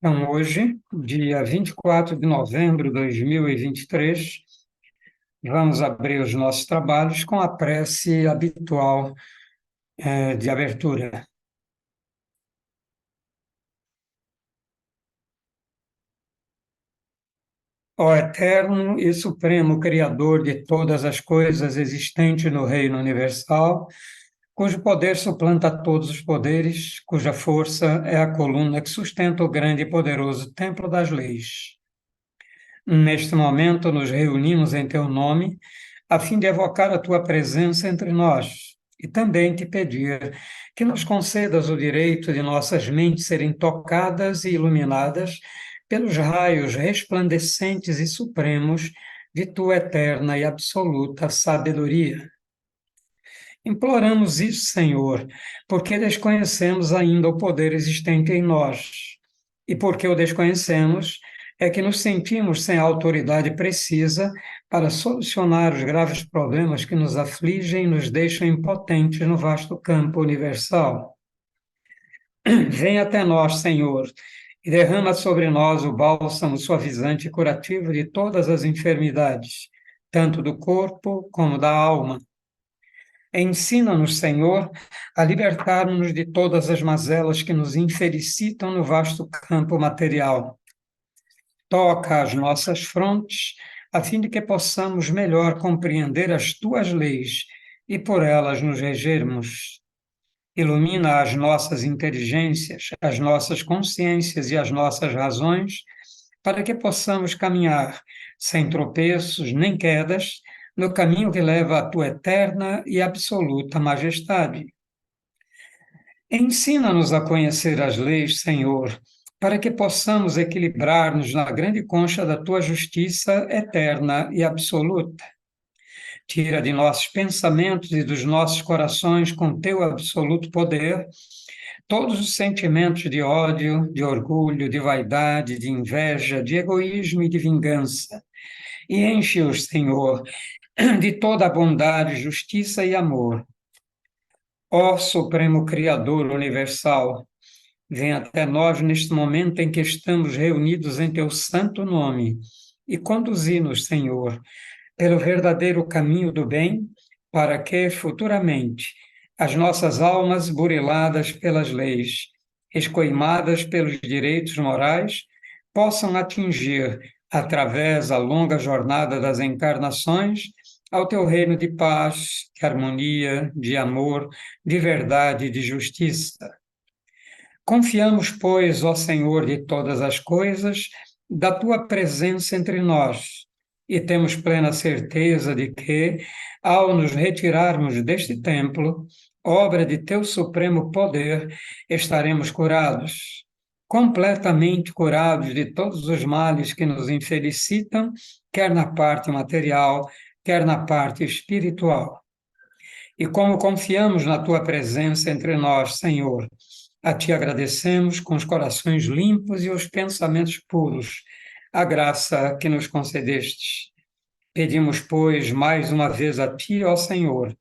Então, hoje, dia 24 de novembro de 2023, vamos abrir os nossos trabalhos com a prece habitual, de abertura. Ó eterno e supremo Criador de todas as coisas existentes no reino universal, cujo poder suplanta todos os poderes, cuja força é a coluna que sustenta o grande e poderoso templo das leis. Neste momento, nos reunimos em teu nome, a fim de evocar a tua presença entre nós e também te pedir que nos concedas o direito de nossas mentes serem tocadas e iluminadas pelos raios resplandecentes e supremos de tua eterna e absoluta sabedoria. Imploramos isso, Senhor, porque desconhecemos ainda o poder existente em nós. E porque o desconhecemos, é que nos sentimos sem a autoridade precisa para solucionar os graves problemas que nos afligem e nos deixam impotentes no vasto campo universal. Vem até nós, Senhor, e derrama sobre nós o bálsamo suavizante e curativo de todas as enfermidades, tanto do corpo como da alma. Ensina-nos, Senhor, a libertar-nos de todas as mazelas que nos infelicitam no vasto campo material. Toca as nossas frontes, a fim de que possamos melhor compreender as tuas leis e por elas nos regermos. Ilumina as nossas inteligências, as nossas consciências e as nossas razões, para que possamos caminhar sem tropeços nem quedas no caminho que leva à tua eterna e absoluta majestade. Ensina-nos a conhecer as leis, Senhor, para que possamos equilibrar-nos na grande concha da tua justiça eterna e absoluta. Tira de nossos pensamentos e dos nossos corações, com teu absoluto poder, todos os sentimentos de ódio, de orgulho, de vaidade, de inveja, de egoísmo e de vingança. E enche-os, Senhor, de toda a bondade, justiça e amor. Ó Supremo Criador universal, vem até nós neste momento em que estamos reunidos em teu santo nome e conduzi-nos, Senhor, pelo verdadeiro caminho do bem, para que, futuramente, as nossas almas buriladas pelas leis, escoimadas pelos direitos morais, possam atingir, através da longa jornada das encarnações, ao teu reino de paz, de harmonia, de amor, de verdade e de justiça. Confiamos, pois, ó Senhor de todas as coisas, da tua presença entre nós, e temos plena certeza de que, ao nos retirarmos deste templo, obra de teu supremo poder, estaremos curados, completamente curados de todos os males que nos infelicitam, quer na parte material, quer na parte espiritual. E como confiamos na tua presença entre nós, Senhor, a ti agradecemos com os corações limpos e os pensamentos puros, a graça que nos concedestes. Pedimos, pois, mais uma vez a ti, ó Senhor,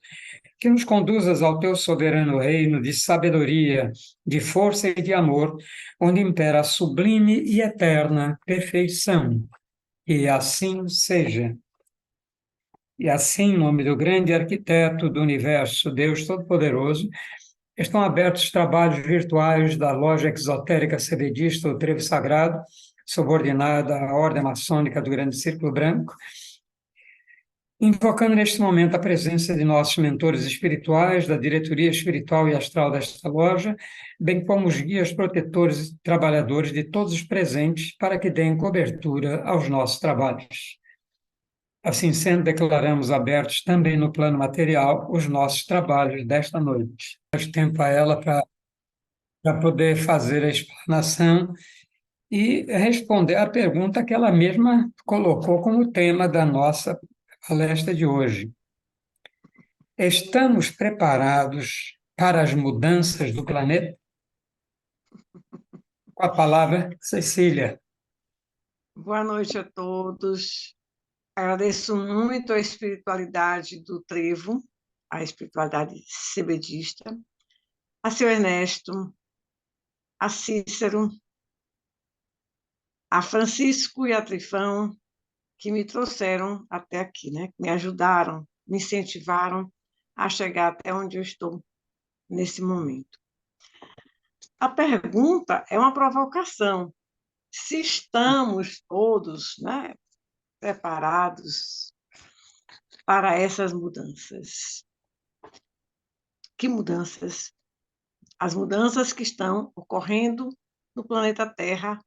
que nos conduzas ao teu soberano reino de sabedoria, de força e de amor, onde impera a sublime e eterna perfeição. E assim seja. E assim, em nome do grande arquiteto do universo, Deus Todo-Poderoso, estão abertos trabalhos virtuais da Loja Exotérica Sebedista, o Trevo Sagrado, subordinada à Ordem Maçônica do Grande Círculo Branco, invocando neste momento a presença de nossos mentores espirituais, da diretoria espiritual e astral desta loja, bem como os guias protetores e trabalhadores de todos os presentes, para que deem cobertura aos nossos trabalhos. Assim sendo, declaramos abertos também no plano material os nossos trabalhos desta noite. Mais tempo a ela para poder fazer a explanação e responder à pergunta que ela mesma colocou como tema da nossa palestra de hoje. Estamos preparados para as mudanças do planeta? Com a palavra, Cecília. Boa noite a todos. Agradeço muito a espiritualidade do Trevo, a espiritualidade sebedista, a seu Ernesto, a Cícero, a Francisco e a Trifão, que me trouxeram até aqui, né? Que me ajudaram, me incentivaram a chegar até onde eu estou nesse momento. A pergunta é uma provocação. Se estamos todos, né, preparados para essas mudanças? Que mudanças? As mudanças que estão ocorrendo no planeta Terra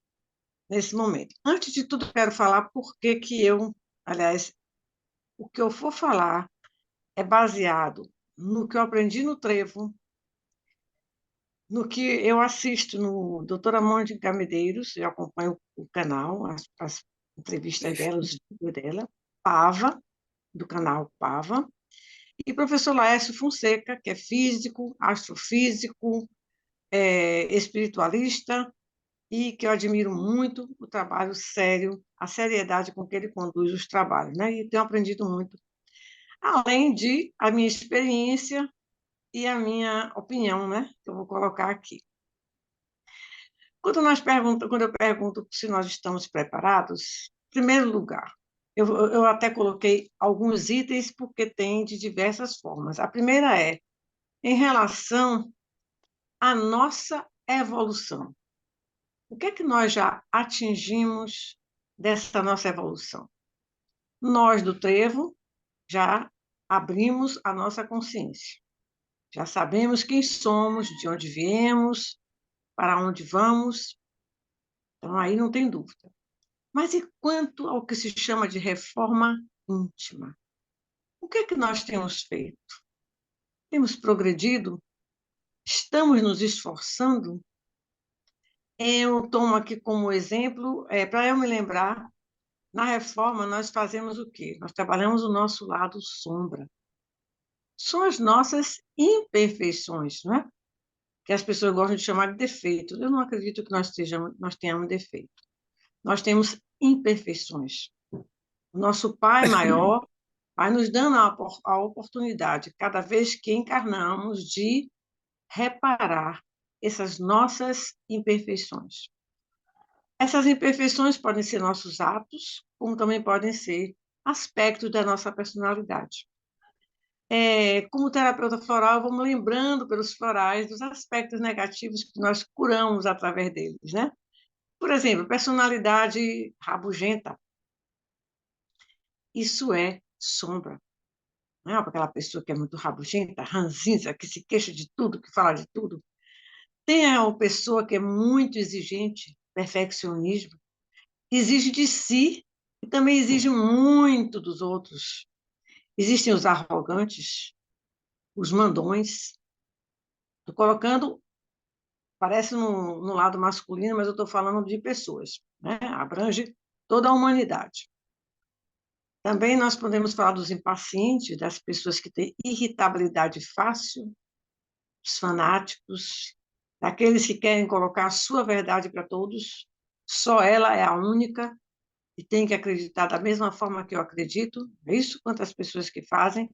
nesse momento. Antes de tudo, quero falar por que aliás, o que eu for falar é baseado no que eu aprendi no trevo, no que eu assisto no Doutora Mônica Medeiros, eu acompanho o canal, as entrevistas dela, os vídeos dela, Pava, do canal Pava, e professor Laércio Fonseca, que é físico, astrofísico, espiritualista, e que eu admiro muito o trabalho sério, a seriedade com que ele conduz os trabalhos, né? E tenho aprendido muito, além de a minha experiência e a minha opinião, né? Que eu vou colocar aqui. Quando eu pergunto se nós estamos preparados, em primeiro lugar, eu até coloquei alguns itens porque tem de diversas formas. A primeira é em relação à nossa evolução. O que é que nós já atingimos dessa nossa evolução? Nós do trevo já abrimos a nossa consciência. Já sabemos quem somos, de onde viemos, para onde vamos. Então, aí não tem dúvida. Mas e quanto ao que se chama de reforma íntima? O que é que nós temos feito? Temos progredido? Estamos nos esforçando? Eu tomo aqui como exemplo, para eu me lembrar, na reforma nós fazemos o quê? Nós trabalhamos o nosso lado sombra. São as nossas imperfeições, não é? Que as pessoas gostam de chamar de defeito. Eu não acredito que nós tenhamos defeito. Nós temos imperfeições. O nosso Pai maior vai nos dando a oportunidade, cada vez que encarnamos, de reparar essas nossas imperfeições. Essas imperfeições podem ser nossos atos, como também podem ser aspectos da nossa personalidade. Como terapeuta floral, eu vou me lembrando pelos florais dos aspectos negativos que nós curamos através deles, né? Por exemplo, personalidade rabugenta. Isso é sombra. Não é aquela pessoa que é muito rabugenta, ranzinza, que se queixa de tudo, que fala de tudo. Tem a pessoa que é muito exigente, perfeccionismo, exige de si e também exige muito dos outros. Existem os arrogantes, os mandões. Estou colocando, parece no lado masculino, mas eu estou falando de pessoas, né? Abrange toda a humanidade. Também nós podemos falar dos impacientes, das pessoas que têm irritabilidade fácil, os fanáticos, daqueles que querem colocar a sua verdade para todos, só ela é a única e tem que acreditar da mesma forma que eu acredito, é isso quantas pessoas que fazem,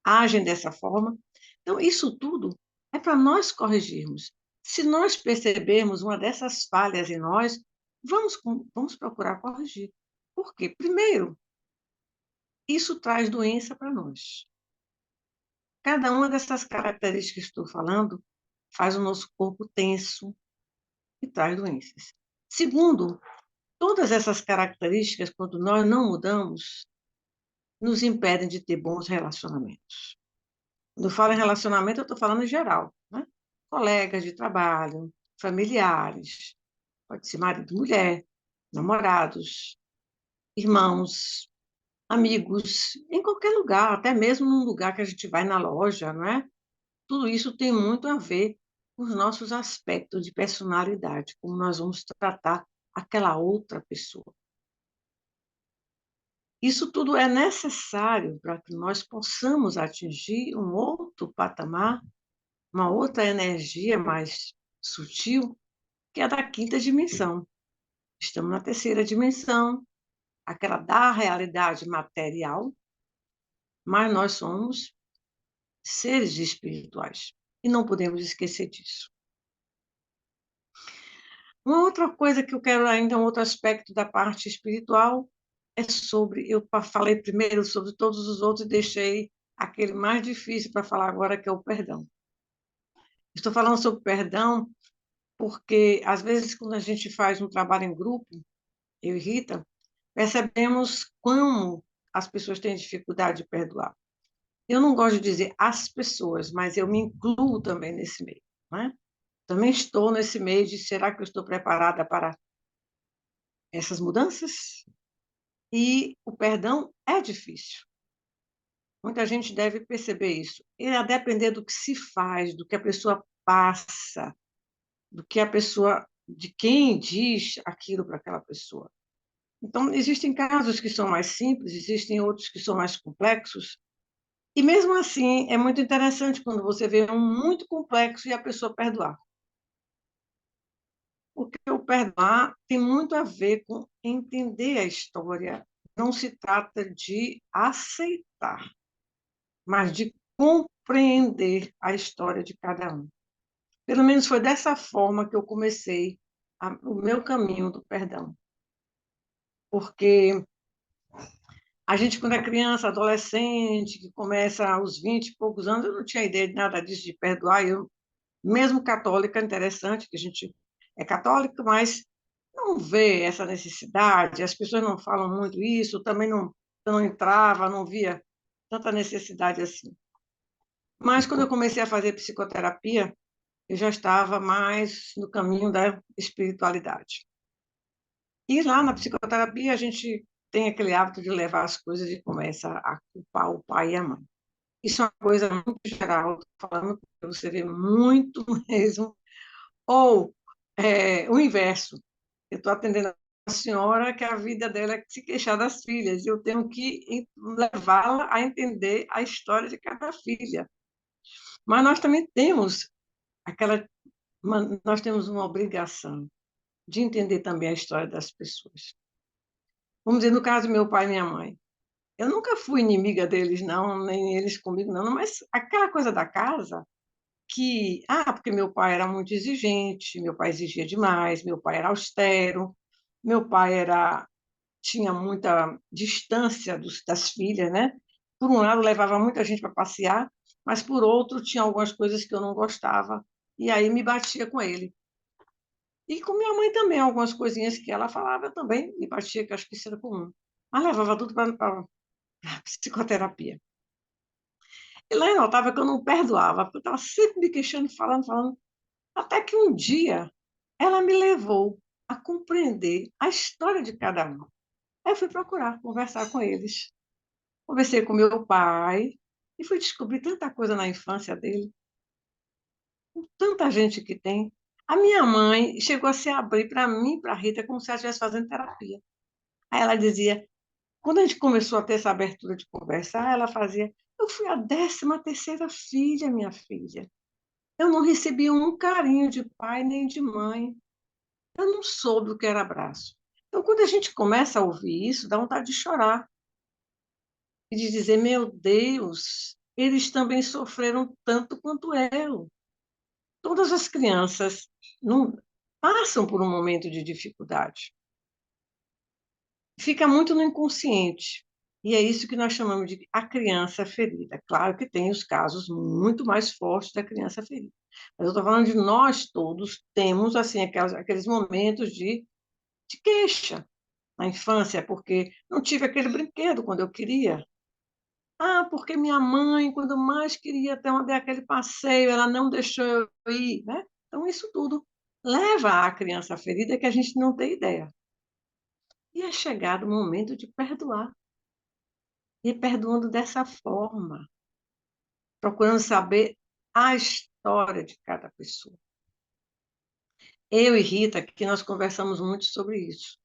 agem dessa forma. Então, isso tudo é para nós corrigirmos. Se nós percebermos uma dessas falhas em nós, vamos procurar corrigir. Por quê? Primeiro, isso traz doença para nós. Cada uma dessas características que estou falando faz o nosso corpo tenso e traz doenças. Segundo, todas essas características, quando nós não mudamos, nos impedem de ter bons relacionamentos. Quando eu falo em relacionamento, eu estou falando em geral, né? Colegas de trabalho, familiares, pode ser marido e mulher, namorados, irmãos, amigos, em qualquer lugar, até mesmo num lugar que a gente vai na loja, não é? Tudo isso tem muito a ver com os nossos aspectos de personalidade, como nós vamos tratar aquela outra pessoa. Isso tudo é necessário para que nós possamos atingir um outro patamar, uma outra energia mais sutil, que é a da quinta dimensão. Estamos na terceira dimensão, aquela da realidade material, mas nós somos seres espirituais e não podemos esquecer disso. Uma outra coisa que eu quero ainda, um outro aspecto da parte espiritual, é sobre, eu falei primeiro sobre todos os outros e deixei aquele mais difícil para falar agora, que é o perdão. Estou falando sobre perdão porque, às vezes, quando a gente faz um trabalho em grupo, eu e Rita, percebemos como as pessoas têm dificuldade de perdoar. Eu não gosto de dizer as pessoas, mas eu me incluo também nesse meio, né? Também estou nesse meio de será que eu estou preparada para essas mudanças? E o perdão é difícil. Muita gente deve perceber isso. E a depender do que se faz, do que a pessoa passa, do que a pessoa, de quem diz aquilo para aquela pessoa. Então, existem casos que são mais simples, existem outros que são mais complexos, e mesmo assim é muito interessante quando você vê um muito complexo e a pessoa perdoar. Porque o perdoar tem muito a ver com entender a história. Não se trata de aceitar, mas de compreender a história de cada um. Pelo menos foi dessa forma que eu comecei o meu caminho do perdão. Porque a gente, quando é criança, adolescente, que começa aos 20 e poucos anos, eu não tinha ideia de nada disso, de perdoar. Eu, mesmo católica, interessante que a gente é católica, mas não vê essa necessidade, as pessoas não falam muito isso, também não entrava, não via tanta necessidade assim. Mas quando eu comecei a fazer psicoterapia, eu já estava mais no caminho da espiritualidade. E lá na psicoterapia, a gente tem aquele hábito de levar as coisas e começa a culpar o pai e a mãe. Isso é uma coisa muito geral, estou falando que você vê muito mesmo. Ou o inverso. Eu estou atendendo a senhora que a vida dela é se queixar das filhas, e eu tenho que levá-la a entender a história de cada filha. Mas nós também temos aquela, nós temos uma obrigação de entender também a história das pessoas. Vamos dizer, no caso do meu pai e minha mãe. Eu nunca fui inimiga deles, não, nem eles comigo, não, mas aquela coisa da casa, porque meu pai era muito exigente, meu pai exigia demais, meu pai era austero, meu pai tinha muita distância das filhas, né? Por um lado, levava muita gente para passear, mas por outro, tinha algumas coisas que eu não gostava, e aí me batia com ele. E com minha mãe também, algumas coisinhas que ela falava, eu também me batia, que acho que isso era comum. Mas levava tudo para psicoterapia. E lá eu notava que eu não perdoava, porque eu estava sempre me queixando, falando, falando. Até que um dia ela me levou a compreender a história de cada um. Aí eu fui procurar conversar com eles. Conversei com meu pai e fui descobrir tanta coisa na infância dele, tanta gente que tem. A minha mãe chegou a se abrir para mim e para a Rita como se ela estivesse fazendo terapia. Aí ela dizia, quando a gente começou a ter essa abertura de conversar, ela fazia, eu fui a 13ª filha, minha filha. Eu não recebi um carinho de pai nem de mãe. Eu não soube o que era abraço. Então, quando a gente começa a ouvir isso, dá vontade de chorar e de dizer: meu Deus, eles também sofreram tanto quanto eu. Todas as crianças não passam por um momento de dificuldade. Fica muito no inconsciente. E é isso que nós chamamos de a criança ferida. Claro que tem os casos muito mais fortes da criança ferida. Mas eu estou falando de nós todos temos assim aqueles momentos de queixa na infância, porque não tive aquele brinquedo quando eu queria. Porque minha mãe, quando mais queria ter aquele passeio, ela não deixou eu ir, né? Então, isso tudo leva à criança ferida que a gente não tem ideia. E é chegado o momento de perdoar. E perdoando dessa forma, procurando saber a história de cada pessoa. Eu e Rita, que nós conversamos muito sobre isso,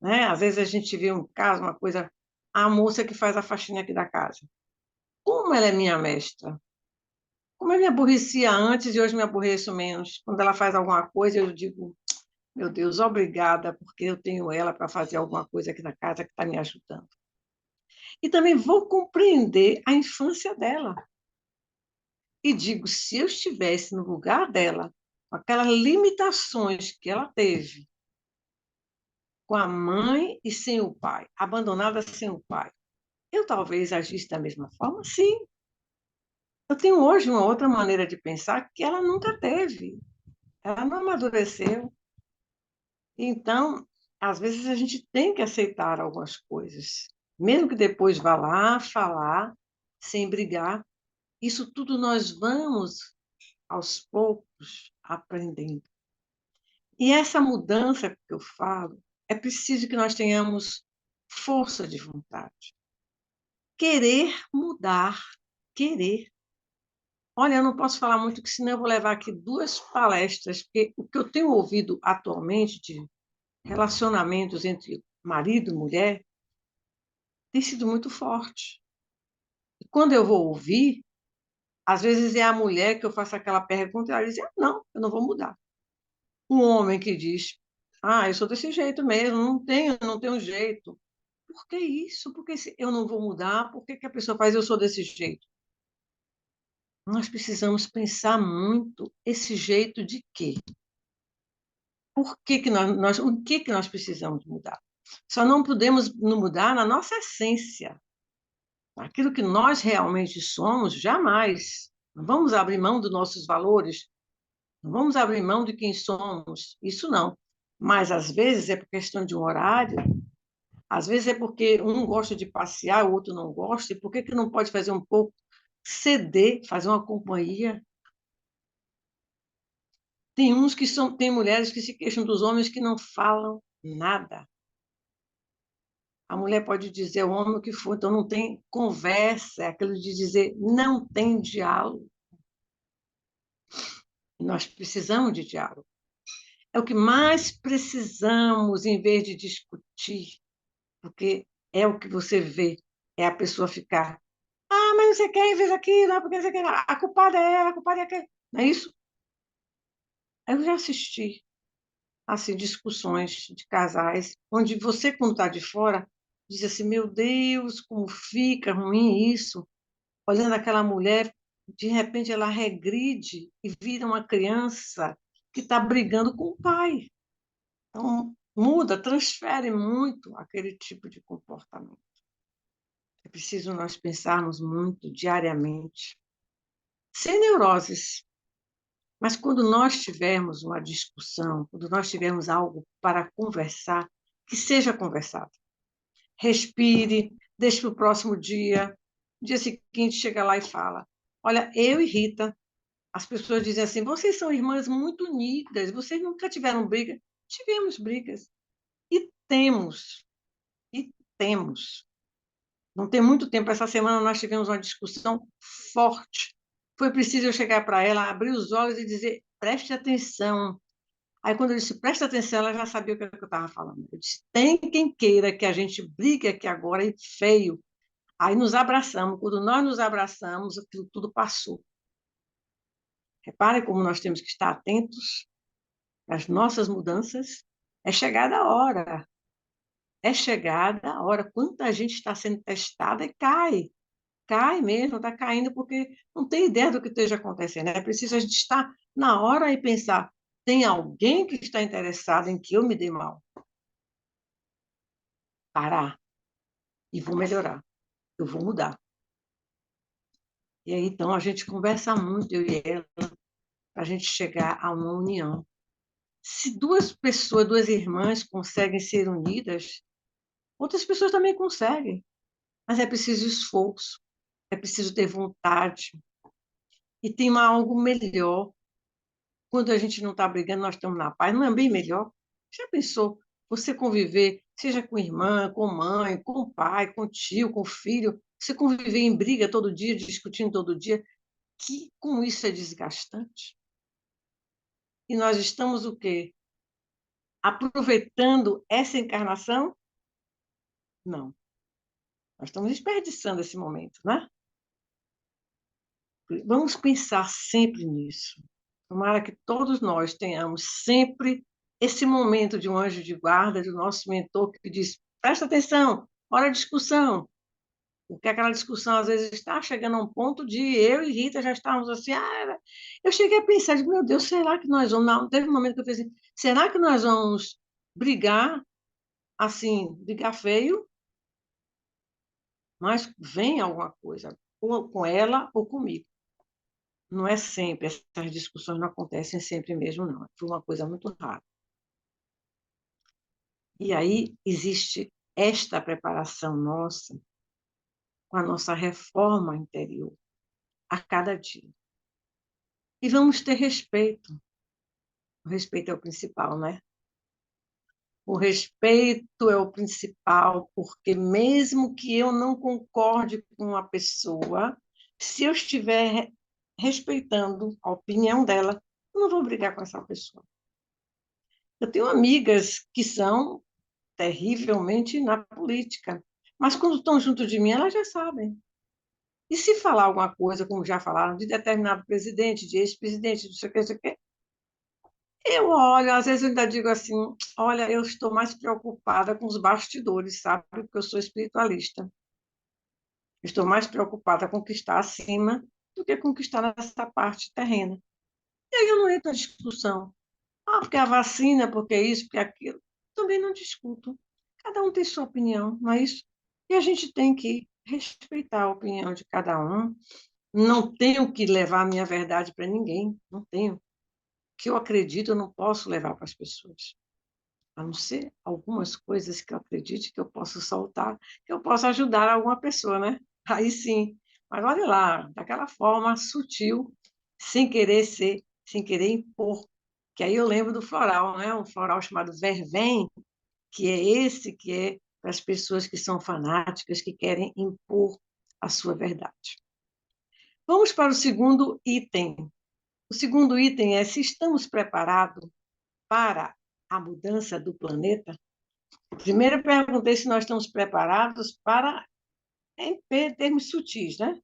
né? Às vezes a gente vê um caso, uma coisa, a moça que faz a faxina aqui da casa. Como ela é minha mestra? Como eu me aborrecia antes e hoje me aborreço menos. Quando ela faz alguma coisa, eu digo, meu Deus, obrigada, porque eu tenho ela para fazer alguma coisa aqui na casa que está me ajudando. E também vou compreender a infância dela. E digo, se eu estivesse no lugar dela, com aquelas limitações que ela teve com a mãe e sem o pai, abandonada sem o pai, eu talvez agisse da mesma forma? Sim. Eu tenho hoje uma outra maneira de pensar que ela nunca teve. Ela não amadureceu. Então, às vezes a gente tem que aceitar algumas coisas, mesmo que depois vá lá falar, sem brigar. Isso tudo nós vamos, aos poucos, aprendendo. E essa mudança que eu falo, é preciso que nós tenhamos força de vontade. Querer mudar, querer. Olha, eu não posso falar muito, porque senão eu vou levar aqui duas palestras, porque o que eu tenho ouvido atualmente de relacionamentos entre marido e mulher tem sido muito forte. E quando eu vou ouvir, às vezes é a mulher que eu faço aquela pergunta e ela diz, não, eu não vou mudar. Um homem que diz, eu sou desse jeito mesmo, não tenho jeito. Por que isso? Por que eu não vou mudar? Por que a pessoa faz eu sou desse jeito? Nós precisamos pensar muito esse jeito de quê? Por que que o que nós precisamos mudar? Só não podemos mudar na nossa essência. Aquilo que nós realmente somos, jamais. Não vamos abrir mão dos nossos valores, não vamos abrir mão de quem somos, isso não. Mas, às vezes, é por questão de um horário, às vezes é porque um gosta de passear, o outro não gosta, e por que que não pode fazer um pouco, ceder, fazer uma companhia? Tem mulheres que se queixam dos homens que não falam nada. A mulher pode dizer ao homem o que for, então não tem conversa, é aquilo de dizer não tem diálogo. Nós precisamos de diálogo. É o que mais precisamos, em vez de discutir, porque é o que você vê, é a pessoa ficar, mas não sei quem fez aquilo, porque não sei quem, a culpada é ela, a culpada é aquele. Não é isso? Eu já assisti assim, discussões de casais, onde você, quando está de fora, diz assim, meu Deus, como fica ruim isso. Olhando aquela mulher, de repente ela regride e vira uma criança que está brigando com o pai. Então, muda, transfere muito aquele tipo de comportamento. É preciso nós pensarmos muito diariamente, sem neuroses, mas quando nós tivermos uma discussão, quando nós tivermos algo para conversar, que seja conversado. Respire, deixe para o próximo dia. No dia seguinte, chega lá e fala: olha, eu e Rita, as pessoas dizem assim, vocês são irmãs muito unidas, vocês nunca tiveram briga. Tivemos brigas. E temos, e temos. Não tem muito tempo, essa semana nós tivemos uma discussão forte. Foi preciso eu chegar para ela, abrir os olhos e dizer, preste atenção. Aí, quando eu disse, preste atenção, ela já sabia o que eu estava falando. Eu disse, tem quem queira que a gente brigue aqui agora, e feio. Aí nos abraçamos. Quando nós nos abraçamos, aquilo tudo passou. Repare como nós temos que estar atentos às nossas mudanças. É chegada a hora. É chegada a hora. Quanta gente está sendo testada e cai. Cai mesmo, está caindo porque não tem ideia do que esteja acontecendo. É preciso a gente estar na hora e pensar: tem alguém que está interessado em que eu me dê mal? Parar e vou melhorar, eu vou mudar. E aí, então, a gente conversa muito, eu e ela, para a gente chegar a uma união. Se duas pessoas, duas irmãs conseguem ser unidas, outras pessoas também conseguem, mas é preciso esforço, é preciso ter vontade. E tem algo melhor. Quando a gente não está brigando, nós estamos na paz, não é bem melhor? Já pensou? Você conviver, seja com irmã, com mãe, com pai, com tio, com filho, você conviver em briga todo dia, discutindo todo dia, que como isso é desgastante. E nós estamos o quê? Aproveitando essa encarnação? Não. Nós estamos desperdiçando esse momento, né? Vamos pensar sempre nisso. Tomara que todos nós tenhamos sempre esse momento de um anjo de guarda, do nosso mentor, que diz: presta atenção, hora de discussão. porque aquela discussão, às vezes, está chegando a um ponto de eu e Rita já estávamos assim, eu cheguei a pensar, digo, meu Deus, será que nós vamos... Não, teve um momento que eu pensei, será que nós vamos brigar, assim, brigar feio, mas vem alguma coisa, ou com ela ou comigo. Não é sempre, essas discussões não acontecem sempre mesmo, não. Foi uma coisa muito rara. E aí existe esta preparação nossa com a nossa reforma interior a cada dia. E vamos ter respeito. O respeito é o principal, né? O respeito é o principal, porque mesmo que eu não concorde com a pessoa, se eu estiver respeitando a opinião dela, eu não vou brigar com essa pessoa. Eu tenho amigas que são terrivelmente na política, mas quando estão junto de mim, elas já sabem. E se falar alguma coisa, como já falaram, de determinado presidente, de ex-presidente, não sei o que, não sei o que, eu olho, às vezes eu ainda digo assim, olha, eu estou mais preocupada com os bastidores, sabe? Porque eu sou espiritualista. Estou mais preocupada com o que está acima do que com o que está nessa parte terrena. E aí eu não entro na discussão. Porque a vacina, porque isso, porque aquilo. Também não discuto. Cada um tem sua opinião, não é isso? E a gente tem que respeitar a opinião de cada um. Não tenho que levar a minha verdade para ninguém, não tenho. O que eu acredito, eu não posso levar para as pessoas. A não ser algumas coisas que eu acredite que eu posso soltar, que eu posso ajudar alguma pessoa, né? Aí sim. Mas olha lá, daquela forma sutil, sem querer ser, sem querer impor. Que aí eu lembro do floral, né? Um floral chamado Vervém, que é esse que é para as pessoas que são fanáticas, que querem impor a sua verdade. Vamos para o segundo item. O segundo item é se estamos preparados para a mudança do planeta. Primeiro, eu perguntei se nós estamos preparados para, em termos sutis, né?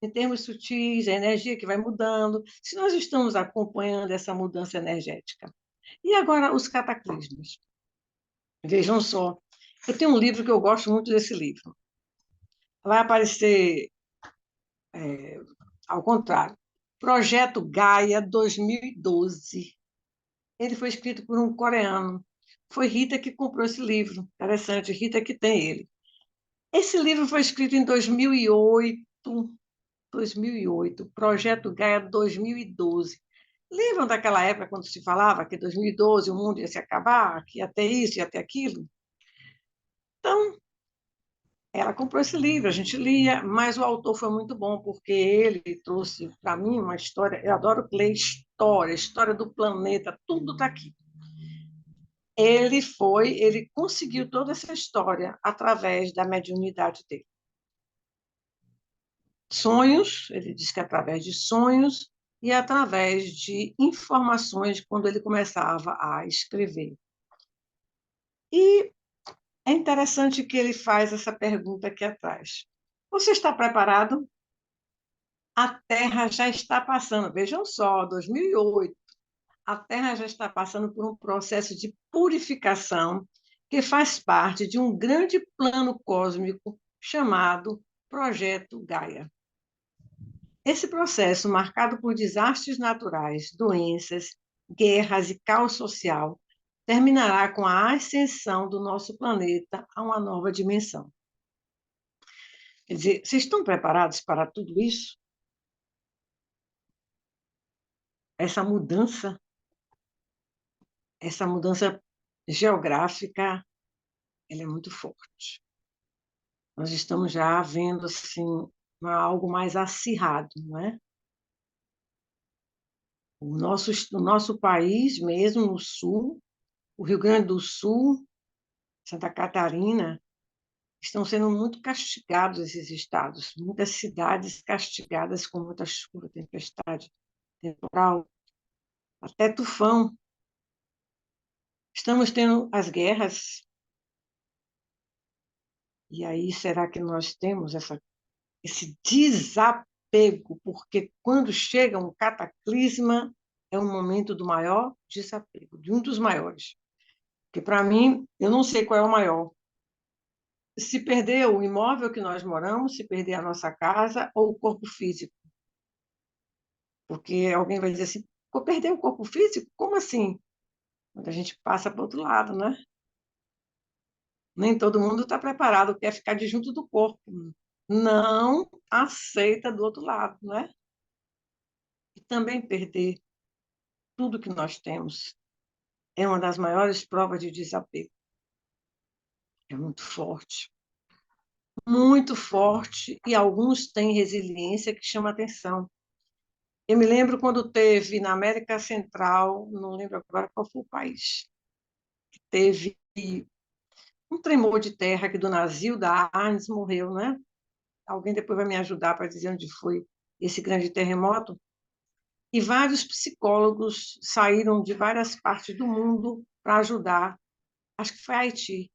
Em termos sutis, a energia que vai mudando, se nós estamos acompanhando essa mudança energética. E agora, os cataclismos. Vejam só, eu tenho um livro que eu gosto muito desse livro. Vai aparecer, ao contrário, Projeto Gaia 2012. Ele foi escrito por um coreano. Foi Rita que comprou esse livro. Interessante, Rita que tem ele. Esse livro foi escrito em 2008, Projeto Gaia 2012. Lembram daquela época quando se falava que em 2012 o mundo ia se acabar, que ia ter isso, ia ter aquilo? Então, ela comprou esse livro, a gente lia, mas o autor foi muito bom, porque ele trouxe para mim uma história. Eu adoro ler história, história do planeta, tudo está aqui. Ele conseguiu toda essa história através da mediunidade dele. Sonhos, ele diz que através de sonhos e através de informações quando ele começava a escrever. E é interessante que ele faz essa pergunta aqui atrás. Você está preparado? A Terra já está passando, vejam só, 2008, a Terra já está passando por um processo de purificação que faz parte de um grande plano cósmico chamado Projeto Gaia. Esse processo, marcado por desastres naturais, doenças, guerras e caos social, terminará com a ascensão do nosso planeta a uma nova dimensão. Quer dizer, vocês estão preparados para tudo isso? Essa mudança, essa mudança geográfica, ela é muito forte. Nós estamos já vendo assim algo mais acirrado, não é? O nosso país mesmo, no sul, o Rio Grande do Sul, Santa Catarina, estão sendo muito castigados esses estados, muitas cidades castigadas com muita chuva, tempestade, temporal, até tufão. Estamos tendo as guerras, e aí será que nós temos esse desapego? Porque quando chega um cataclisma, é um momento do maior desapego, de um dos maiores. Porque, para mim, eu não sei qual é o maior. se perder o imóvel que nós moramos, se perder a nossa casa ou o corpo físico. Porque alguém vai dizer assim, vou perder o corpo físico? Como assim? Quando a gente passa para o outro lado, né? Nem todo mundo está preparado, quer ficar de junto do corpo. Não aceita do outro lado, né? E também perder tudo que nós temos é uma das maiores provas de desapego. É muito forte, e alguns têm resiliência que chama atenção. Eu me lembro quando teve na América Central, não lembro agora qual foi o país, teve um tremor de terra que Dona Zilda Arnes morreu, né? Alguém depois vai me ajudar para dizer onde foi esse grande terremoto. E vários psicólogos saíram de várias partes do mundo para ajudar, acho que foi Haiti,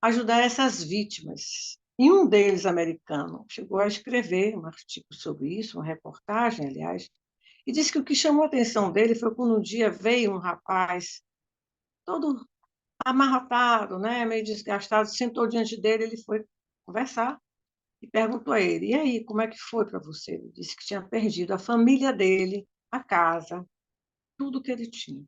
ajudar essas vítimas. E um deles, americano, chegou a escrever um artigo sobre isso, uma reportagem, aliás, e disse que o que chamou a atenção dele foi quando um dia veio um rapaz todo amarrotado, né, meio desgastado, sentou diante dele, ele foi conversar e perguntou a ele: e aí, como é que foi para você? Ele disse que tinha perdido a família dele, a casa, tudo que ele tinha.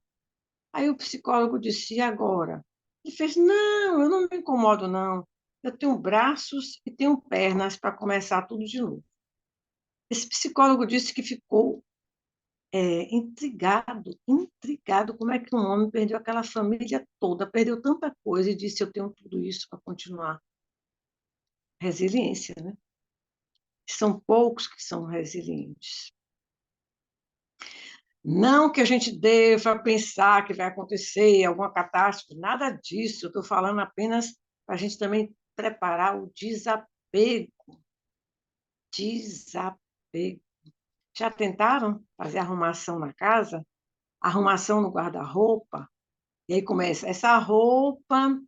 Aí o psicólogo disse: e agora? Ele fez: não, eu não me incomodo, não. Eu tenho braços e tenho pernas para começar tudo de novo. Esse psicólogo disse que ficou intrigado como é que um homem perdeu aquela família toda, perdeu tanta coisa e disse: eu tenho tudo isso para continuar. Resiliência, né? São poucos que são resilientes. Não que a gente deva pensar que vai acontecer alguma catástrofe, nada disso. Eu estou falando apenas para a gente também preparar o desapego. Desapego. Já tentaram fazer arrumação na casa? Arrumação no guarda-roupa? E aí começa, essa roupa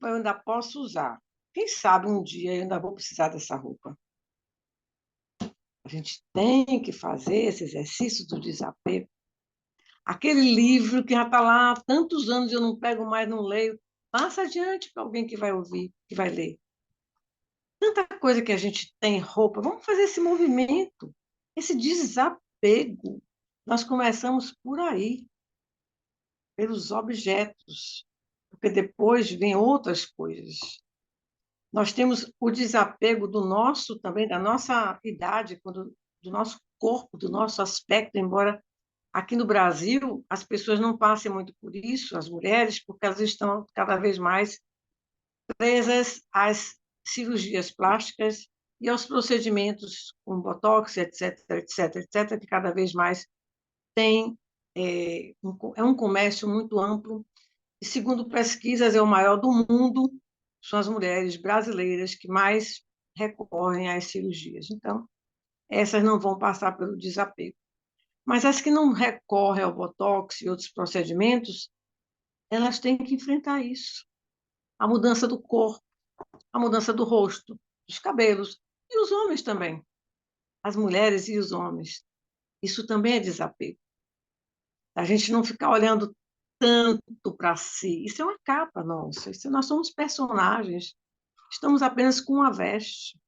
eu ainda posso usar. Quem sabe um dia eu ainda vou precisar dessa roupa. A gente tem que fazer esse exercício do desapego. Aquele livro que já está lá há tantos anos, eu não pego mais, não leio, passa adiante para alguém que vai ouvir, que vai ler. Tanta coisa que a gente tem roupa, vamos fazer esse movimento, esse desapego. Nós começamos por aí, pelos objetos, porque depois vem outras coisas. Nós temos o desapego do nosso também, da nossa idade, do nosso corpo, do nosso aspecto, embora aqui no Brasil as pessoas não passem muito por isso, as mulheres, porque elas estão cada vez mais presas às cirurgias plásticas e aos procedimentos com botox, etc., etc., etc., que cada vez mais tem, é um comércio muito amplo. E, segundo pesquisas, é o maior do mundo, são as mulheres brasileiras que mais recorrem às cirurgias. Então, essas não vão passar pelo desapego. Mas as que não recorrem ao botox e outros procedimentos, elas têm que enfrentar isso. A mudança do corpo, a mudança do rosto, dos cabelos, e os homens também. As mulheres e os homens. Isso também é desapego. A gente não ficar olhando tanto para si. Isso é uma capa nossa. Isso, nós somos personagens. Estamos apenas com uma veste.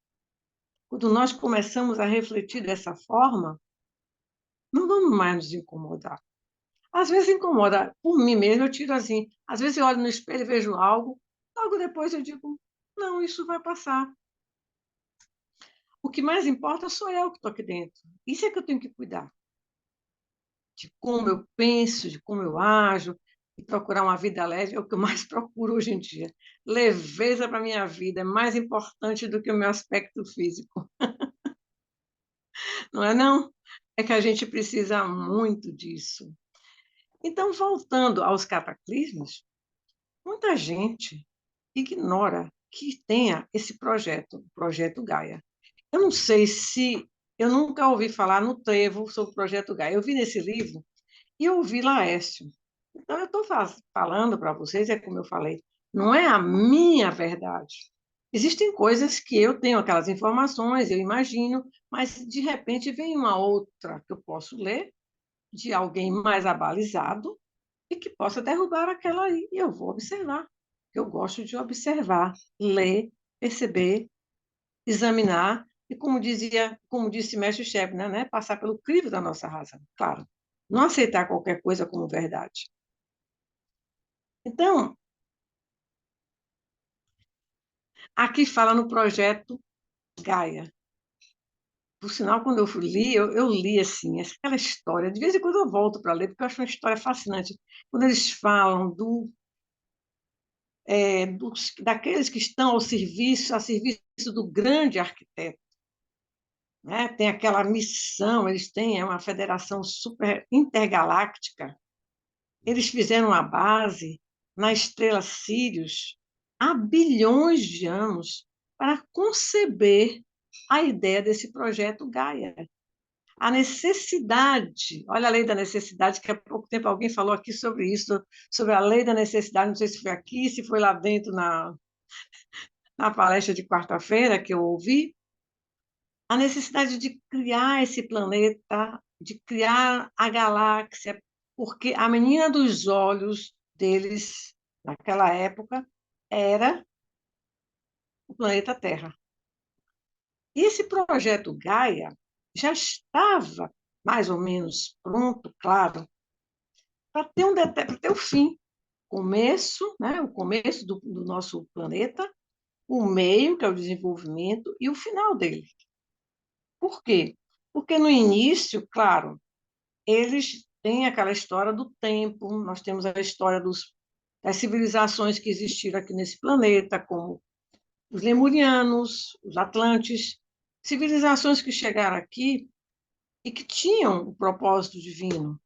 Quando nós começamos a refletir dessa forma, não vamos mais nos incomodar. Às vezes incomoda. Por mim mesmo, eu tiro assim. Às vezes eu olho no espelho e vejo algo, logo depois eu digo, não, isso vai passar. O que mais importa sou eu que estou aqui dentro. Isso é que eu tenho que cuidar. De como eu penso, de como eu ajo, e procurar uma vida leve é o que eu mais procuro hoje em dia. Leveza para a minha vida é mais importante do que o meu aspecto físico. Não é não? É que a gente precisa muito disso. Então, voltando aos cataclismos, muita gente ignora que tenha esse projeto, o Projeto Gaia. Eu não sei se... Eu nunca ouvi falar no trevo sobre o Projeto Gaia. Eu vi nesse livro e eu ouvi Laércio. Então, eu estou falando para vocês, é como eu falei, não é a minha verdade. Existem coisas que eu tenho aquelas informações, eu imagino, mas de repente vem uma outra que eu posso ler de alguém mais abalizado e que possa derrubar aquela aí. E eu vou observar. Eu gosto de observar, ler, perceber, examinar e, como disse Mestre Shep, né, passar pelo crivo da nossa razão, claro. Não aceitar qualquer coisa como verdade. Então, aqui fala no projeto Gaia. Por sinal, quando eu li, eu li assim, aquela história. De vez em quando eu volto para ler, porque eu acho uma história fascinante. Quando eles falam daqueles que estão a serviço do grande arquiteto, né? Tem aquela missão, eles têm uma federação super intergaláctica. Eles fizeram uma base na estrela Sirius há bilhões de anos para conceber a ideia desse projeto Gaia. A necessidade, olha a lei da necessidade, que há pouco tempo alguém falou aqui sobre isso, sobre a lei da necessidade, não sei se foi aqui, se foi lá dentro na palestra de quarta-feira que eu ouvi, a necessidade de criar esse planeta, de criar a galáxia, porque a menina dos olhos deles, naquela época, era o planeta Terra. E esse projeto Gaia já estava mais ou menos pronto, claro, para ter o fim, começo, né, o começo do nosso planeta, o meio, que é o desenvolvimento, e o final dele. Por quê? Porque no início, claro, eles têm aquela história do tempo, nós temos a história das civilizações que existiram aqui nesse planeta, como os lemurianos, os atlantes, civilizações que chegaram aqui e que tinham o propósito divino.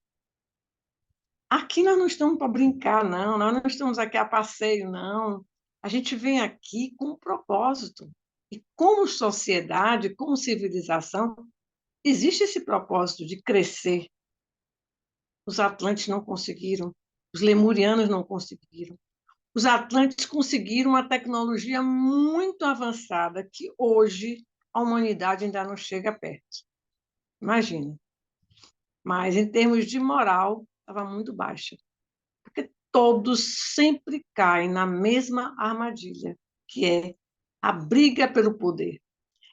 Aqui nós não estamos para brincar, não, nós não estamos aqui a passeio, não. A gente vem aqui com um propósito. E como sociedade, como civilização, existe esse propósito de crescer. Os atlantes não conseguiram, os lemurianos não conseguiram. Os atlantes conseguiram uma tecnologia muito avançada que hoje a humanidade ainda não chega perto. Imagina. Mas em termos de moral, estava muito baixa. Porque todos sempre caem na mesma armadilha, que é a briga pelo poder.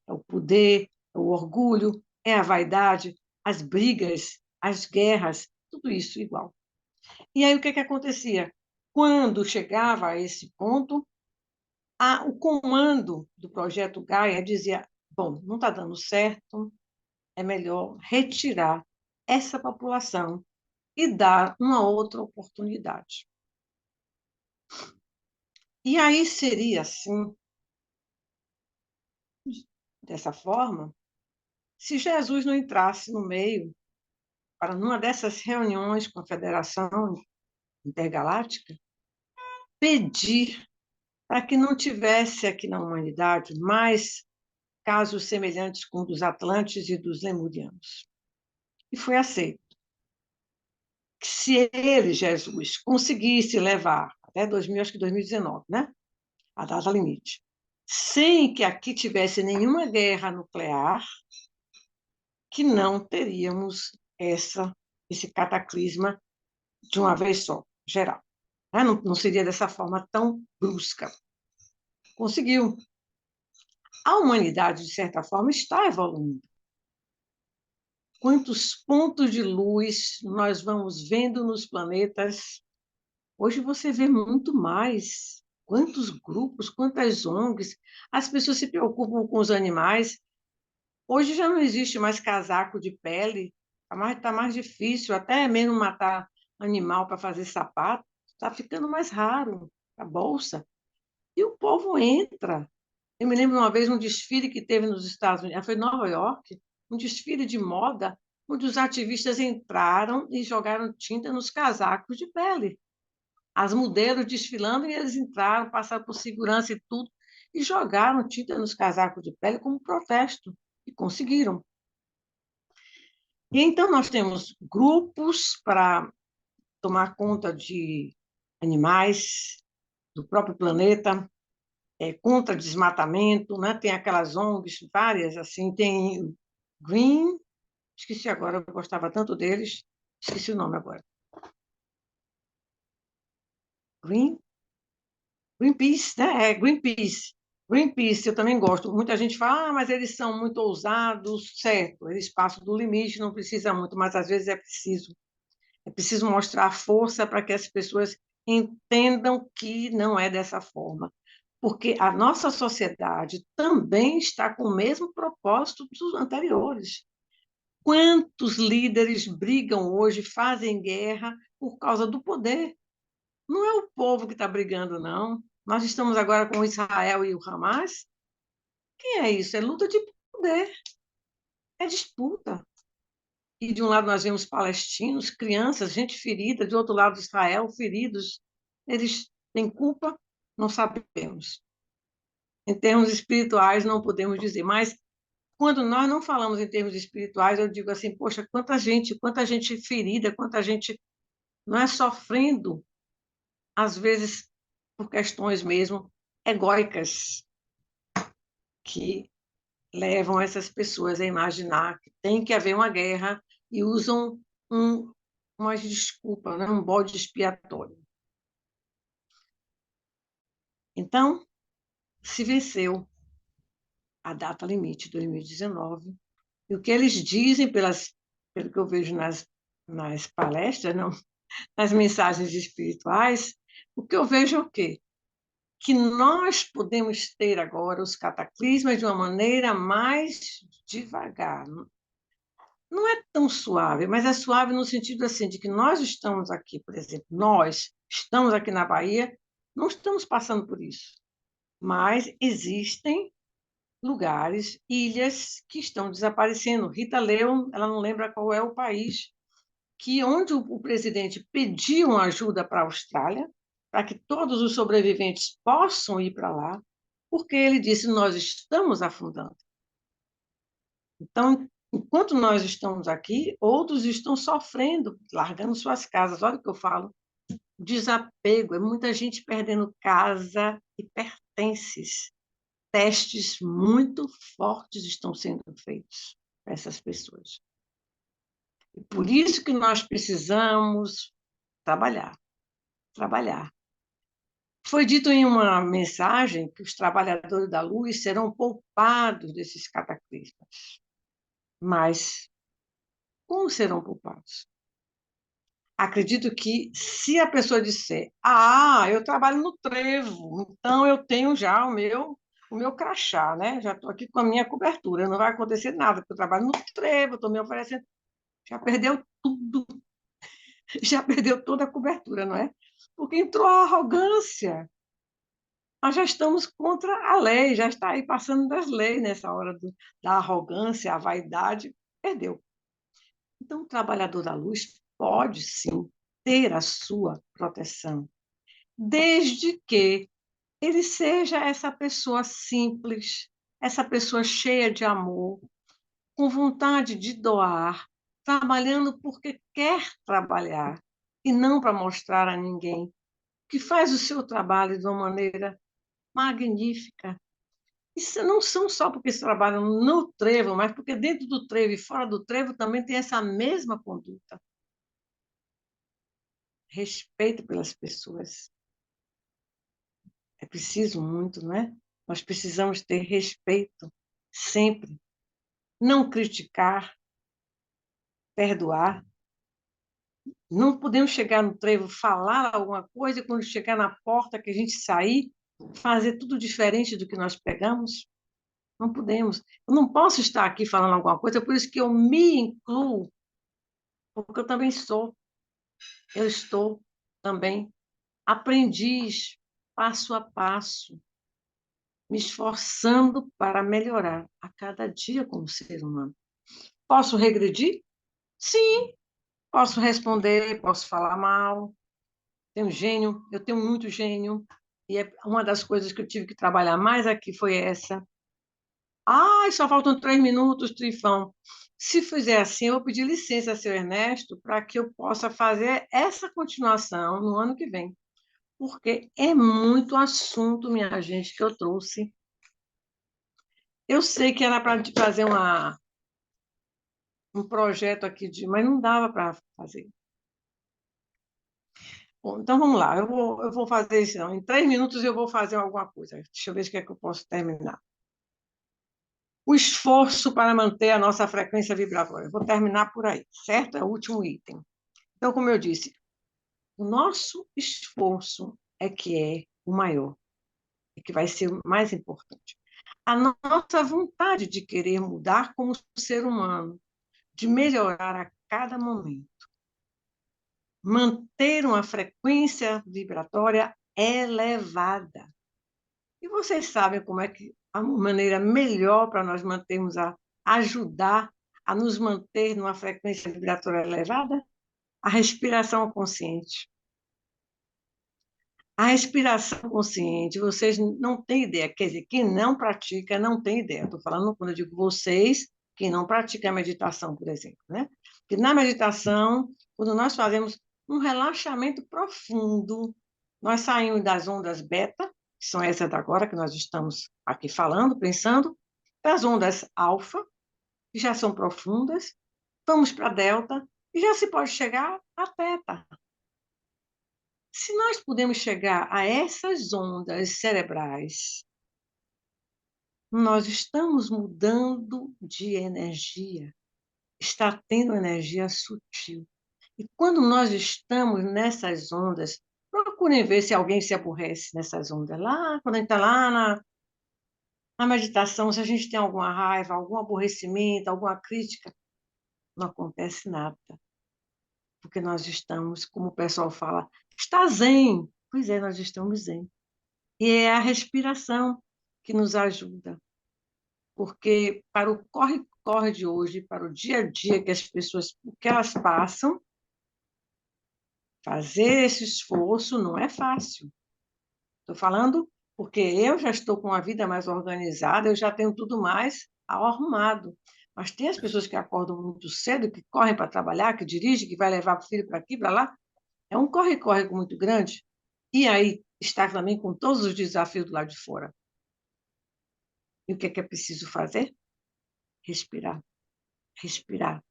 É o poder, é o orgulho, é a vaidade, as brigas, as guerras, tudo isso igual. E aí o que acontecia? Quando chegava a esse ponto, o comando do projeto Gaia dizia: bom, não está dando certo, é melhor retirar essa população e dar uma outra oportunidade. E aí seria assim, dessa forma, se Jesus não entrasse no meio para numa dessas reuniões com a Federação Intergaláctica, pedir para que não tivesse aqui na humanidade mais casos semelhantes com os dos Atlantes e dos Lemurianos. E foi aceito. Que se ele, Jesus, conseguisse levar até 2000, acho que 2019, né? A data limite, sem que aqui tivesse nenhuma guerra nuclear, que não teríamos esse cataclisma de uma vez só, geral. Não seria dessa forma tão brusca. Conseguiu. A humanidade, de certa forma, está evoluindo. Quantos pontos de luz nós vamos vendo nos planetas? Hoje você vê muito mais. Quantos grupos, quantas ONGs, as pessoas se preocupam com os animais. Hoje já não existe mais casaco de pele, tá mais difícil, até mesmo matar animal para fazer sapato, está ficando mais raro, a bolsa. E o povo entra. Eu me lembro uma vez um desfile que teve nos Estados Unidos, foi em Nova York, um desfile de moda, onde os ativistas entraram e jogaram tinta nos casacos de pele. As modelos desfilando e eles entraram, passaram por segurança e tudo, e jogaram tinta nos casacos de pele como protesto, e conseguiram. E então nós temos grupos para tomar conta de animais, do próprio planeta, contra desmatamento, né? Tem aquelas ONGs, várias, assim, tem Green, esqueci agora, eu gostava tanto deles, esqueci o nome agora. Green, Greenpeace, né? É Greenpeace. Greenpeace, eu também gosto. Muita gente fala, mas eles são muito ousados, certo? Eles passam do limite, não precisa muito, mas às vezes é preciso. É preciso mostrar força para que as pessoas entendam que não é dessa forma. Porque a nossa sociedade também está com o mesmo propósito dos anteriores. Quantos líderes brigam hoje, fazem guerra por causa do poder? Não é o povo que está brigando, não. Nós estamos agora com Israel e o Hamas. Quem é isso? É luta de poder, é disputa. E de um lado nós vemos palestinos, crianças, gente ferida, de outro lado Israel, feridos. Eles têm culpa? Não sabemos. Em termos espirituais, não podemos dizer, mas quando nós não falamos em termos espirituais, eu digo assim, poxa, quanta gente ferida, quanta gente não é sofrendo, às vezes por questões mesmo egóicas, que levam essas pessoas a imaginar que tem que haver uma guerra e usam um, uma desculpa, né? Um bode expiatório. Então, se venceu a data limite 2019, e o que eles dizem, pelo que eu vejo nas palestras, não, nas mensagens espirituais, o que eu vejo é o quê? Que nós podemos ter agora os cataclismas de uma maneira mais devagar. Não é tão suave, mas é suave no sentido assim de que nós estamos aqui, por exemplo, nós estamos aqui na Bahia, não estamos passando por isso, mas existem lugares, ilhas que estão desaparecendo. Rita leu, ela não lembra qual é o país, que onde o presidente pediu uma ajuda para a Austrália, para que todos os sobreviventes possam ir para lá, porque ele disse: nós estamos afundando. Então, enquanto nós estamos aqui, outros estão sofrendo, largando suas casas. Olha o que eu falo: desapego, é muita gente perdendo casa e pertences. Testes muito fortes estão sendo feitos para essas pessoas. E por isso que nós precisamos trabalhar, trabalhar. Foi dito em uma mensagem que os trabalhadores da luz serão poupados desses cataclismos. Mas como serão poupados? Acredito que se a pessoa disser, eu trabalho no trevo, então eu tenho já o meu crachá, né? Já estou aqui com a minha cobertura, não vai acontecer nada, porque eu trabalho no trevo, estou me oferecendo. Já perdeu tudo, já perdeu toda a cobertura, não é? Porque entrou a arrogância. Nós já estamos contra a lei, já está aí passando das leis nessa hora da arrogância, a vaidade, perdeu. Então, o trabalhador da luz pode sim ter a sua proteção, desde que ele seja essa pessoa simples, essa pessoa cheia de amor, com vontade de doar, trabalhando porque quer trabalhar e não para mostrar a ninguém, que faz o seu trabalho de uma maneira magnífica. Isso não são só porque eles trabalham no trevo, mas porque dentro do trevo e fora do trevo também tem essa mesma conduta. Respeito pelas pessoas. É preciso muito, não é? Nós precisamos ter respeito sempre. Não criticar, perdoar. Não podemos chegar no trevo, falar alguma coisa, e quando chegar na porta, que a gente sair, fazer tudo diferente do que nós pegamos. Não podemos. Eu não posso estar aqui falando alguma coisa, por isso que eu me incluo, porque eu também sou. Eu estou também aprendiz, passo a passo, me esforçando para melhorar a cada dia como ser humano. Posso regredir? Sim. Posso responder, posso falar mal. Tenho gênio, eu tenho muito gênio. E uma das coisas que eu tive que trabalhar mais aqui foi essa. Só faltam 3 minutos, Trifão. Se fizer assim, eu vou pedir licença, seu Ernesto, para que eu possa fazer essa continuação no ano que vem. Porque é muito assunto, minha gente, que eu trouxe. Eu sei que era para fazer um projeto aqui, mas não dava para fazer. Bom, então vamos lá, eu vou fazer isso, não. Em 3 minutos eu vou fazer alguma coisa. Deixa eu ver se é que eu posso terminar. O esforço para manter a nossa frequência vibratória. Eu vou terminar por aí, certo? É o último item. Então, como eu disse, o nosso esforço é que é o maior, é que vai ser o mais importante. A nossa vontade de querer mudar como ser humano, de melhorar a cada momento, manter uma frequência vibratória elevada. E vocês sabem como é que a maneira melhor para nós mantermos ajudar a nos manter numa frequência vibratória elevada? A respiração consciente. A respiração consciente, vocês não têm ideia, quer dizer, quem não pratica não tem ideia. Estou falando quando eu digo vocês, quem não pratica a meditação, por exemplo, né? Porque na meditação, quando nós fazemos um relaxamento profundo, nós saímos das ondas beta, que são essas da agora que nós estamos aqui falando, pensando, das ondas alfa, que já são profundas, vamos para delta, e já se pode chegar a teta. Se nós podemos chegar a essas ondas cerebrais, nós estamos mudando de energia, está tendo energia sutil. E quando nós estamos nessas ondas, procurem ver se alguém se aborrece nessas ondas. Lá, quando a gente está lá na meditação, se a gente tem alguma raiva, algum aborrecimento, alguma crítica, não acontece nada, porque nós estamos, como o pessoal fala, está zen. Pois é, nós estamos zen. E é a respiração que nos ajuda, porque para o corre-corre de hoje, para o dia a dia que as pessoas, o que elas passam, fazer esse esforço não é fácil. Estou falando porque eu já estou com a vida mais organizada, eu já tenho tudo mais arrumado. Mas tem as pessoas que acordam muito cedo, que correm para trabalhar, que dirigem, que vai levar o filho para aqui, para lá. É um corre-corre muito grande. E aí está também com todos os desafios do lado de fora. E o que é preciso fazer? Respirar, respirar.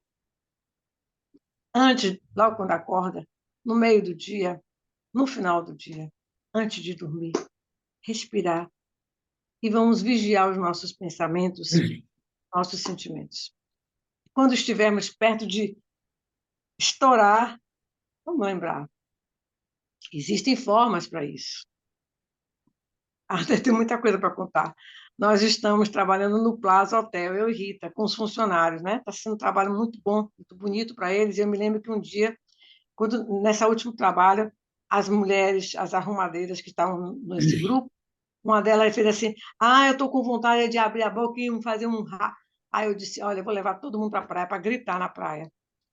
Antes, logo quando acorda, no meio do dia, no final do dia, antes de dormir, respirar. E vamos vigiar os nossos pensamentos, nossos sentimentos. Quando estivermos perto de estourar, vamos lembrar, existem formas para isso. Tem muita coisa para contar. Nós estamos trabalhando no Plaza Hotel, eu e Rita, com os funcionários, né? Está sendo um trabalho muito bom, muito bonito para eles. Eu me lembro que um dia, nesse último trabalho, as mulheres, as arrumadeiras que estavam nesse grupo, uma delas fez assim: Ah, eu estou com vontade de abrir a boca e fazer um. Aí eu disse: Olha, eu vou levar todo mundo para a praia, para gritar na praia.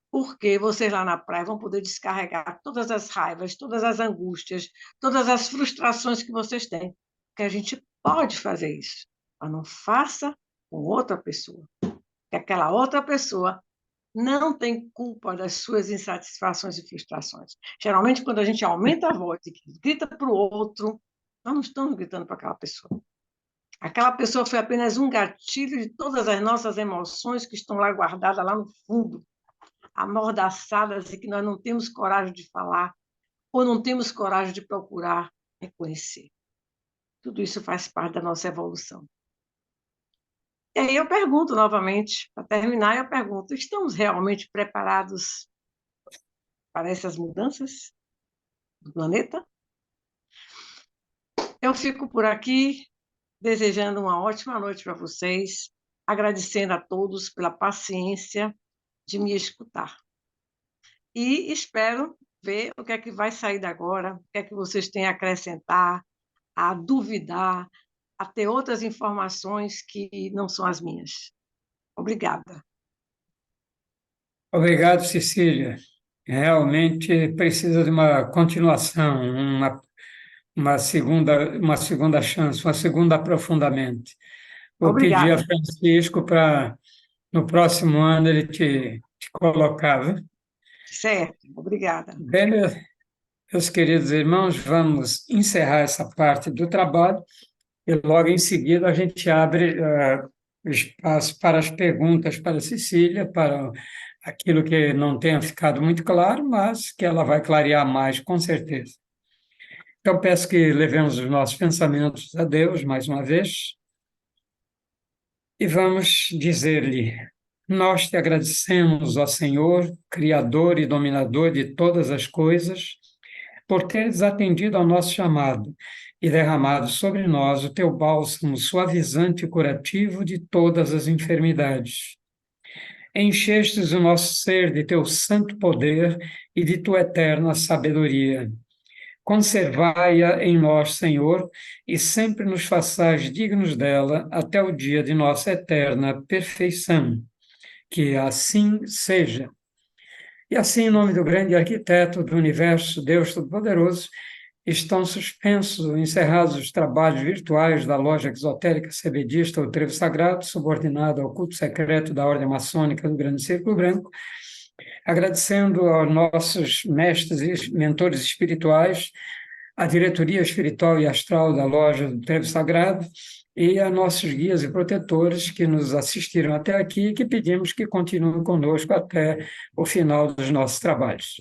Porque vocês lá na praia vão poder descarregar todas as raivas, todas as angústias, todas as frustrações que vocês têm. Que a gente pode fazer isso, mas não faça com outra pessoa. Que aquela outra pessoa não tem culpa das suas insatisfações e frustrações. Geralmente, quando a gente aumenta a voz e grita para o outro, nós não estamos gritando para aquela pessoa. Aquela pessoa foi apenas um gatilho de todas as nossas emoções que estão lá guardadas lá no fundo, amordaçadas e que nós não temos coragem de falar ou não temos coragem de procurar reconhecer. Tudo isso faz parte da nossa evolução. E aí eu pergunto novamente, para terminar, eu pergunto: estamos realmente preparados para essas mudanças do planeta? Eu fico por aqui, desejando uma ótima noite para vocês, agradecendo a todos pela paciência de me escutar. E espero ver o que é que vai sair de agora, o que é que vocês têm a acrescentar, a duvidar, a ter outras informações que não são as minhas. Obrigada. Obrigado, Cecília. Realmente precisa de uma continuação, uma segunda chance, um segundo aprofundamento. Vou pedir a Obrigada. Francisco para, no próximo ano, ele te colocar, viu? Certo, obrigada. Bem, meus queridos irmãos, vamos encerrar essa parte do trabalho e logo em seguida a gente abre o espaço para as perguntas para a Cecília, para aquilo que não tenha ficado muito claro, mas que ela vai clarear mais, com certeza. Então, peço que levemos os nossos pensamentos a Deus, mais uma vez, e vamos dizer-lhe: nós te agradecemos, ó Senhor, Criador e Dominador de todas as coisas, por teres atendido ao nosso chamado e derramado sobre nós o teu bálsamo suavizante e curativo de todas as enfermidades. Enchestes o nosso ser de teu santo poder e de tua eterna sabedoria. Conservai-a em nós, Senhor, e sempre nos façais dignos dela até o dia de nossa eterna perfeição. Que assim seja. E assim, em nome do grande arquiteto do universo, Deus Todo-Poderoso, estão suspensos, encerrados os trabalhos virtuais da loja esotérica cebedista O Trevo Sagrado, subordinado ao culto secreto da Ordem Maçônica do Grande Círculo Branco, agradecendo aos nossos mestres e mentores espirituais, à diretoria espiritual e astral da loja do Trevo Sagrado e a nossos guias e protetores que nos assistiram até aqui e que pedimos que continuem conosco até o final dos nossos trabalhos.